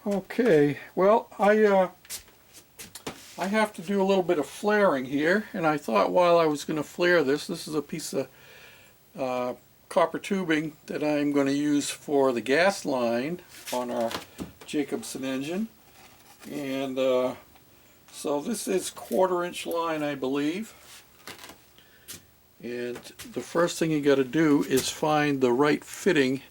Okay, well, I have to do a little bit of flaring here, and I thought while I was going to flare this is a piece of copper tubing that I'm going to use for the gas line on our Jacobsen engine. And so this is 1/4 inch line, I believe. And the first thing you got to do is find the right fitting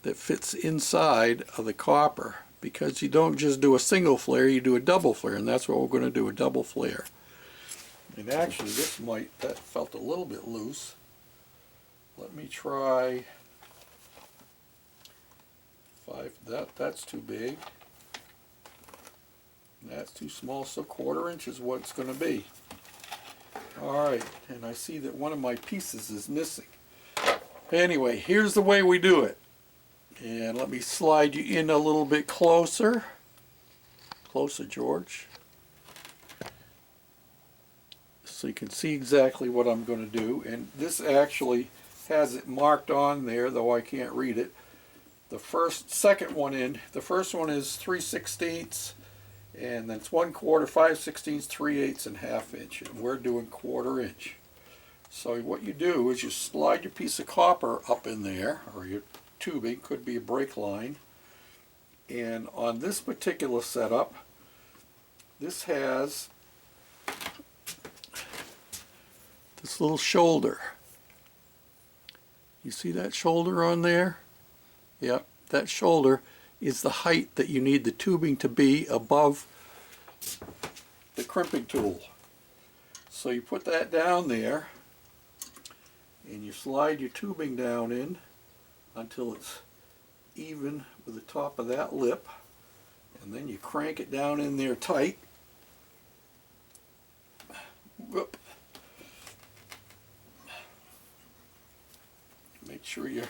that fits inside of the copper, because you don't just do a single flare, you do a double flare, and that's what we're going to do, a double flare. And actually that felt a little bit loose. Let me try 5. That's too big. That's too small, so 1/4 inch is what it's going to be. Alright, and I see that one of my pieces is missing. Anyway, here's the way we do it. And let me slide you in a little bit closer. Closer, George. So you can see exactly what I'm going to do. And this actually has it marked on there, though I can't read it. The second one in, the first one is 3/16, and then it's 1/4, 5/16, 3/8, and 1/2 inch. And we're doing 1/4 inch. So what you do is you slide your piece of copper up in there, or your tubing, could be a brake line. And on this particular setup, this has this little shoulder. You see that shoulder on there? Yep, that shoulder is the height that you need the tubing to be above the crimping tool. So you put that down there and you slide your tubing down in until it's even with the top of that lip, and then you crank it down in there tight. Whoop. Make sure your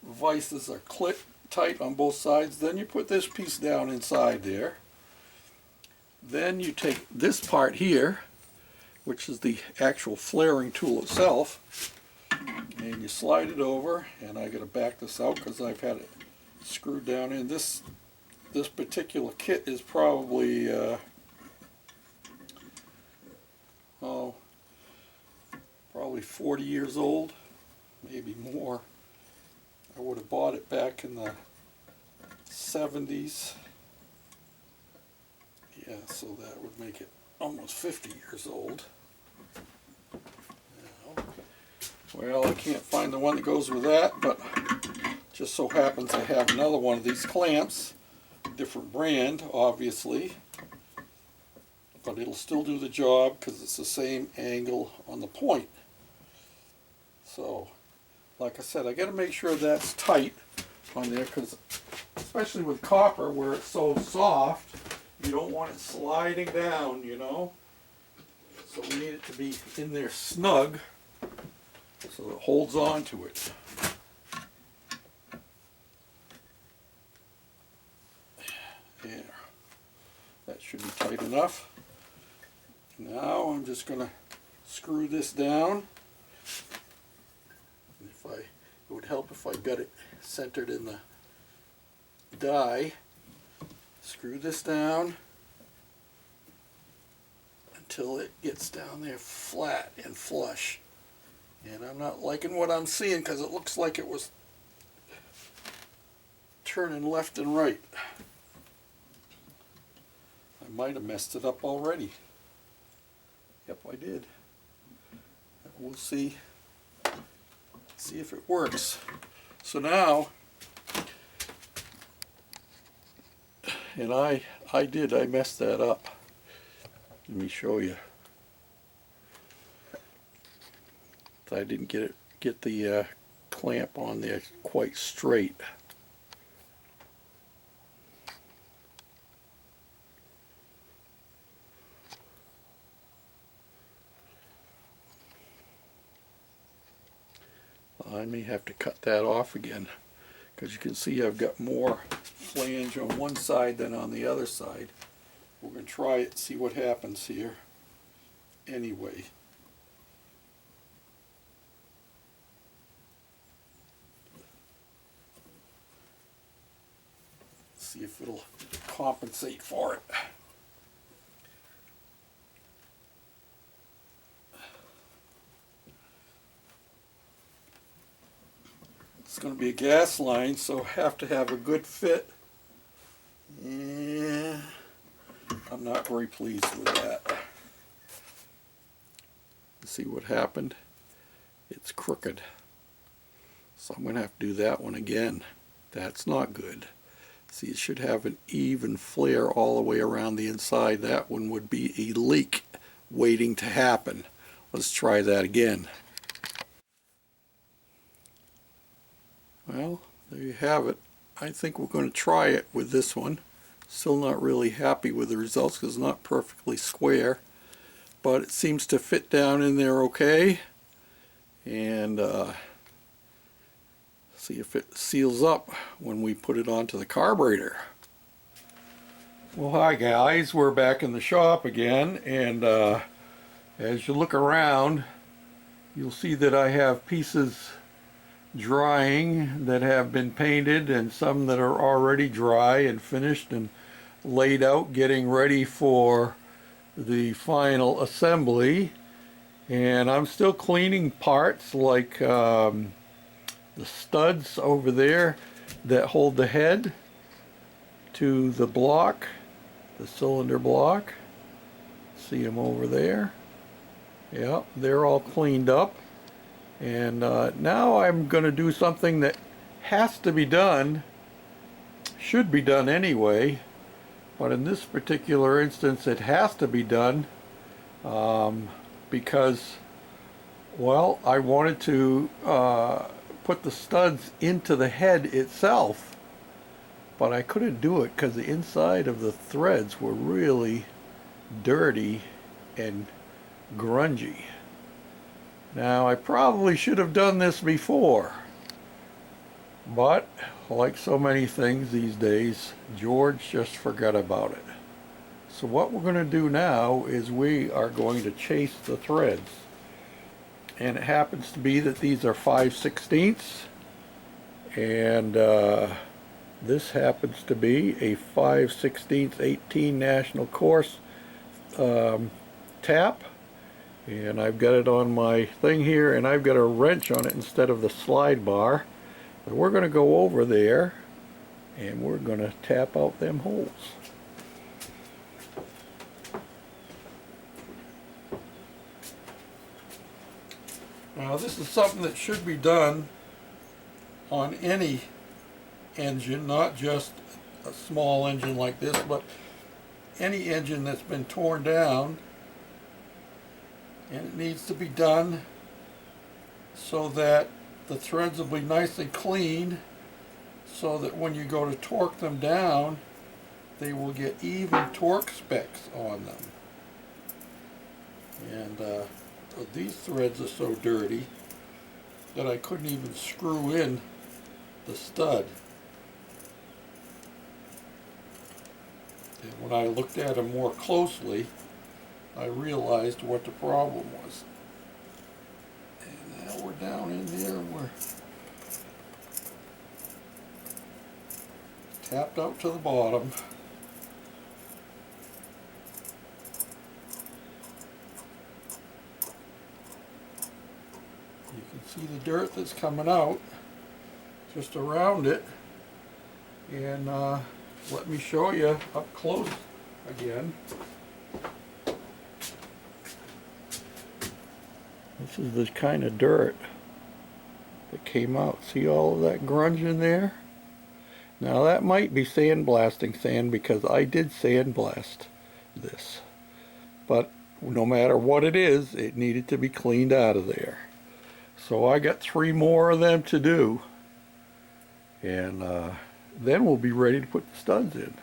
vices are tight on both sides. Then you put this piece down inside there. Then you take this part here, which is the actual flaring tool itself, and you slide it over. And I got to back this out because I've had it screwed down in. This particular kit is probably probably 40 years old, maybe more. I would have bought it back in the 70s. Yeah, so that would make it almost 50 years old. Well, I can't find the one that goes with that, but just so happens I have another one of these clamps, different brand, obviously, but it'll still do the job because it's the same angle on the point. So, like I said, I got to make sure that's tight on there, because especially with copper where it's so soft, you don't want it sliding down, you know. So we need it to be in there snug so it holds on to it. There. That should be tight enough. Now I'm just going to screw this down. It would help if I got it centered in the die. Screw this down until it gets down there flat and flush. And I'm not liking what I'm seeing because it looks like it was turning left and right. I might have messed it up already. Yep, I did. We'll see if it works. So now, and I messed that up. Let me show you. I didn't get the clamp on there quite straight. I may have to cut that off again, because you can see I've got more flange on one side than on the other side. We're going to try it, see what happens here anyway. See if it'll compensate for it. It's going to be a gas line, so have to have a good fit. Yeah, I'm not very pleased with that. See what happened? It's crooked. So I'm going to have to do that one again. That's not good. See, it should have an even flare all the way around the inside. That one would be a leak waiting to happen. Let's try that again. Well, there you have it. I think we're going to try it with this one. Still not really happy with the results because it's not perfectly square, but it seems to fit down in there okay. And see if it seals up when we put it onto the carburetor. Well, hi guys, we're back in the shop again, and as you look around, you'll see that I have pieces drying that have been painted and some that are already dry and finished and laid out getting ready for the final assembly. And I'm still cleaning parts like the studs over there that hold the head to the block, the cylinder block. See them over there? Yeah, they're all cleaned up. And now I'm going to do something that has to be done, should be done anyway, but in this particular instance it has to be done because, well, I wanted to put the studs into the head itself, but I couldn't do it because the inside of the threads were really dirty and grungy. Now, I probably should have done this before, but like so many things these days, George just forgot about it. So what we're going to do now is we are going to chase the threads. And it happens to be that these are 5/16, and this happens to be a 5/16 18 National Course tap. And I've got it on my thing here, and I've got a wrench on it instead of the slide bar. But we're going to go over there and we're going to tap out them holes. Now this is something that should be done on any engine, not just a small engine like this, but any engine that's been torn down. And it needs to be done so that the threads will be nice and clean, so that when you go to torque them down, they will get even torque specs on them. And these threads are so dirty that I couldn't even screw in the stud. And when I looked at them more closely, I realized what the problem was. And now we're down in there, we're tapped out to the bottom. You can see the dirt that's coming out just around it. And let me show you up close again. This is the kind of dirt that came out. See all of that grunge in there? Now that might be sandblasting sand, because I did sandblast this. But no matter what it is, it needed to be cleaned out of there. So I got 3 more of them to do. And then we'll be ready to put the studs in.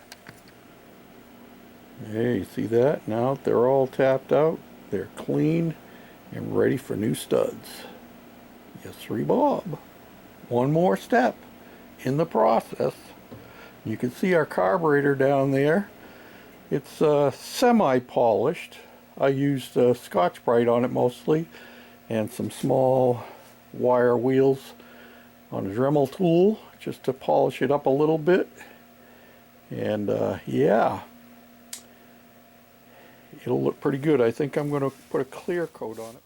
Hey, you see that? Now they're all tapped out. They're clean and ready for new studs. Yes, sir, Bob. One more step in the process. You can see our carburetor down there. It's semi-polished. I used Scotch-Brite on it mostly, and some small wire wheels on a Dremel tool just to polish it up a little bit. And yeah, it'll look pretty good. I think I'm going to put a clear coat on it.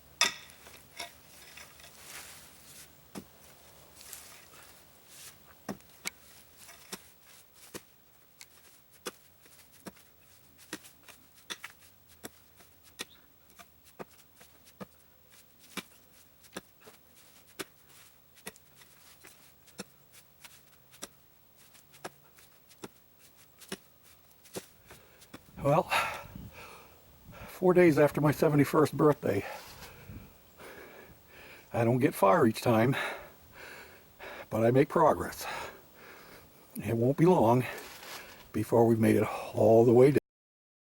Well, 4 days after my 71st birthday. I don't get fire each time, but I make progress. It won't be long before we've made it all the way down.